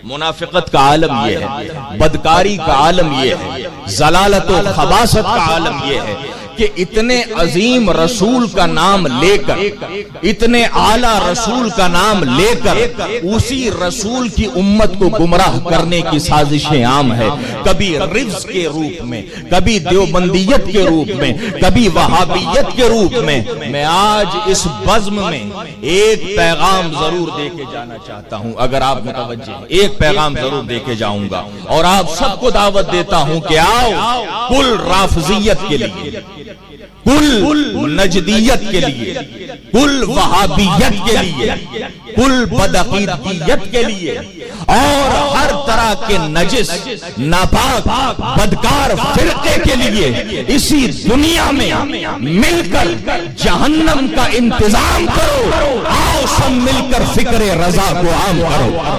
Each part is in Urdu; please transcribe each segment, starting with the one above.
منافقت کا عالم یہ ہے، بدکاری کا عالم یہ ہے، ضلالت و خباثت کا عالم یہ ہے کہ اتنے عظیم رسول کا نام لے کر، اتنے اعلیٰ رسول کا نام لے کر اسی رسول کی امت کو گمراہ کرنے کی سازشیں عام ہے، کبھی رفض کے روپ میں، کبھی دیوبندیت کے روپ میں، کبھی وہابیت کے روپ میں۔ میں آج اس بزم میں ایک پیغام ضرور دے کے جانا چاہتا ہوں، اگر آپ متوجہ ہیں، ایک پیغام ضرور دے کے جاؤں گا، اور آپ سب کو دعوت دیتا ہوں کہ آؤ کل رافضیت کے لیے، کل نجدیت کے لیے، کل وہابیت کے لیے، کل بدعقیدگیت کے لیے، اور ہر طرح کے نجس، ناپاک، بدکار فرقے کے لیے اسی دنیا میں مل کر جہنم کا انتظام کرو۔ آؤ سب مل کر فکر رضا کو عام کرو،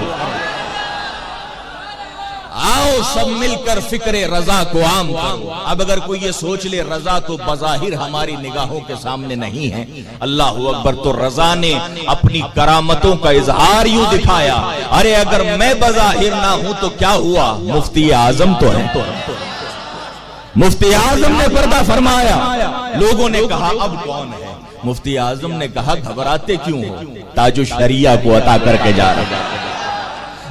آؤ سب مل کر فکر رضا کو عام کرو۔ اب اگر کوئی یہ سوچ لے رضا تو بظاہر ہماری نگاہوں کے سامنے نہیں ہے، اللہ اکبر، تو رضا نے اپنی کرامتوں کا اظہار یوں دکھایا، ارے اگر میں بظاہر نہ ہوں تو کیا ہوا، مفتی اعظم تو ہے، مفتی اعظم نے پردہ فرمایا۔ لوگوں نے کہا اب کون ہے؟ مفتی اعظم نے کہا گھبراتے کیوں ہو، تاج الشریعہ کو عطا کر کے جا رہا ہوں،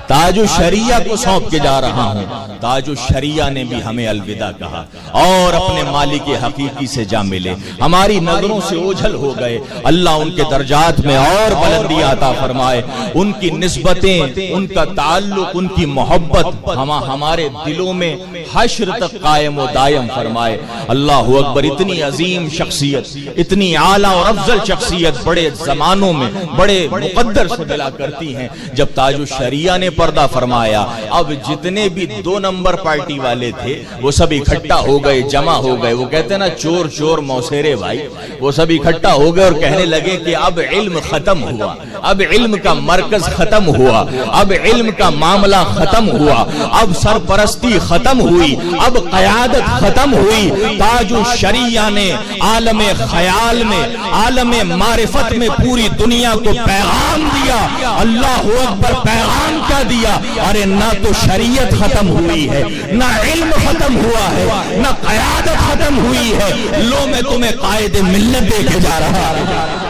تاج الشریعہ کو سونپ کے جا رہا ہوں۔ تاج الشریعہ نے بھی ہمیں الوداع کہا اور اپنے مالک حقیقی سے جا ملے، ہماری نظروں سے اوجھل ہو گئے، اللہ ان کے درجات میں اور بلندی عطا فرمائے، ان کی نسبتیں، ان کا تعلق، ان کی محبت ہمارے دلوں میں حشر تک قائم و دائم فرمائے۔ اللہ اکبر، اتنی عظیم شخصیت، اتنی اعلیٰ اور افضل شخصیت بڑے زمانوں میں بڑے مقدر سے ملا کرتی ہیں۔ جب تاج الشریعہ نے پردہ فرمایا، اب جتنے بھی 2 نمبر پارٹی والے تھے وہ سب اکٹھا ہو گئے، جمع ہو گئے، وہ کہتے ہیں نا چور چور موسیرے بھائی، وہ سب اکٹھا ہو گئے اور کہنے لگے کہ اب علم ختم ہوا، اب علم کا مرکز ختم ہوا، اب علم کا معاملہ ختم ہوا، اب سرپرستی ختم ہوئی، اب قیادت ختم ہوئی۔ تاج الشریعہ نے عالم خیال میں، عالم معرفت میں پوری دنیا کو پیغام دیا۔ اللہ اکبر، پیغام کیا دیا؟ ارے نہ تو شریعت ختم ہوئی ہے، نہ علم ختم ہوا ہے، نہ قیادت ختم ہوئی ہے، لو میں تمہیں قائد ملت دے کے جا رہا ہوں۔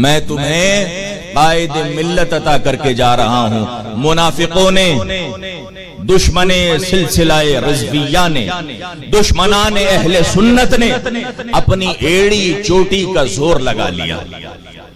میں تمہیں قائد ملت عطا کر کے جا رہا ہوں۔ منافقوں نے، دشمن سلسلہ رضویہ نے، دشمنان اہل سنت نے اپنی ایڑی چوٹی کا زور لگا لیا،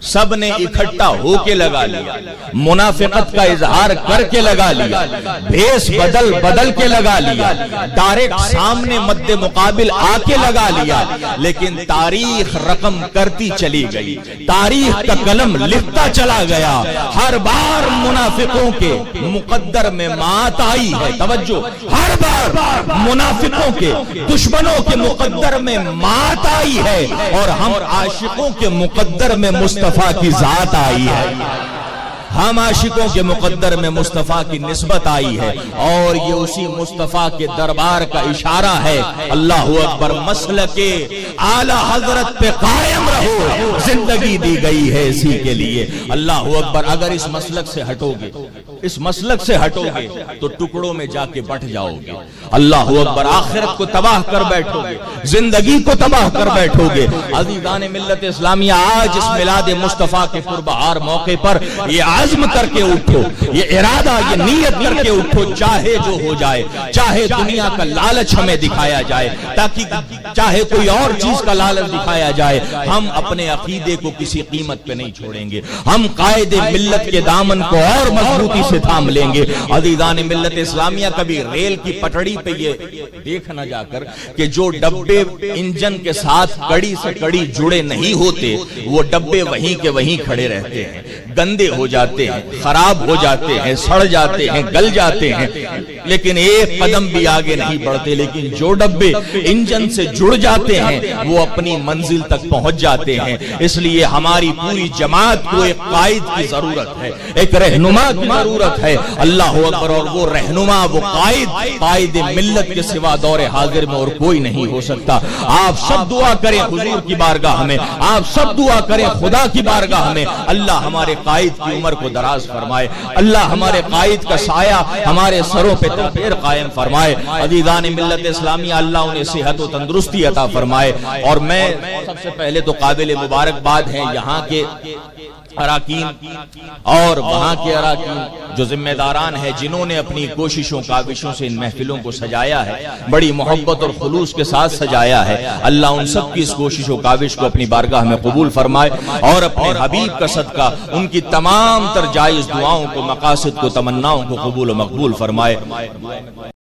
سب نے اکٹھا ہو کے لگا لیا، منافقت کا اظہار کر کے لگا لیا، بھیس بدل بدل کے لگا لیا، ڈائریکٹ سامنے مد مقابل آ کے لگا لیا، لیکن تاریخ رقم کرتی چلی گئی، تاریخ کا قلم لکھتا چلا گیا۔ ہر بار منافقوں کے مقدر میں مات آئی ہے، توجہ، ہر بار منافقوں کے، دشمنوں کے مقدر میں مات آئی ہے، اور ہم عاشقوں کے مقدر میں مصطفیٰ کی ذات آئی ہے، ہم عاشقوں کے مقدر میں مصطفیٰ کی نسبت آئی ہے، اور یہ اسی مصطفیٰ کے دربار کا اشارہ ہے۔ اللہ اکبر، مسلک اعلی حضرت پہ قائم رہو، زندگی دی گئی ہے اسی کے لیے۔ اللہ اکبر، اگر اس مسلک سے ہٹو گے، اس مسلک سے ہٹو گے تو ٹکڑوں میں جا کے بٹ جاؤ گے۔ اللہ اکبر، آخرت کو تباہ کر بیٹھو گے، زندگی کو تباہ کر بیٹھو گے۔ عزیزان ملت اسلامیہ، آج اس میلاد مصطفیٰ کے پربہار موقع پر یہ عزم کر کے اٹھو، یہ ارادہ، یہ نیت کر کے اٹھو، چاہے جو ہو جائے، چاہے دنیا کا لالچ ہمیں دکھایا جائے، تاکہ چاہے کوئی اور چیز کا لالچ دکھایا جائے، ہم اپنے عقیدے کو کسی قیمت پہ نہیں چھوڑیں گے، ہم قائد ملت کے دامن کو اور مضبوطی سے تھام لیں گے۔ عزیزان ملت اسلامیہ، کبھی ریل کی پٹڑی پہ یہ دیکھ نہ جا کر کہ جو ڈبے انجن کے ساتھ کڑی سے کڑی جڑے نہیں ہوتے، وہ ڈبے وہیں کے وہیں کھڑے رہتے ہیں، گندے ہو جاتے ہیں، خراب ہو جاتے ہیں، سڑ جاتے ہیں، گل جاتے ہیں، لیکن ایک قدم بھی آگے نہیں بڑھتے۔ لیکن جو ڈبے انجن سے جڑ جاتے ہیں وہ اپنی منزل تک پہنچ جاتے ہیں۔ اس لیے ہماری پوری جماعت کو ایک قائد کی ضرورت ہے، ایک رہنما کی ضرورت ضرورت ہے اللہ اکبر، اور وہ رہنما، وہ قائد ملت کے سوا دور حاضر میں اور کوئی نہیں ہو سکتا۔ آپ سب دعا کریں حضور کی بارگاہ میں، آپ سب دعا کریں خدا کی بارگاہ میں، اللہ ہمارے قائد کی عمر کو دراز فرمائے، اللہ ہمارے قائد کا سایہ ہمارے سروں پہ تدبیر قائم فرمائے، عزیزان ملت اسلامیہ اللہ انہیں صحت و تندرستی عطا فرمائے۔ اور میں سب سے پہلے تو قابل مبارکباد ہیں یہاں کے اراکین اور وہاں کے اراکین جو ذمہ داران ہیں جنہوں نے اپنی کوششوں کاوشوں سے ان محفلوں کو سجایا ہے، بڑی محبت اور خلوص کے ساتھ سجایا ہے۔ اللہ ان سب کی اس کوشش و کاوش کو اپنی بارگاہ میں قبول فرمائے اور اپنے حبیب کا صدقہ ان کی تمام تر جائز دعاؤں کو، مقاصد کو، تمناؤں کو قبول و مقبول فرمائے۔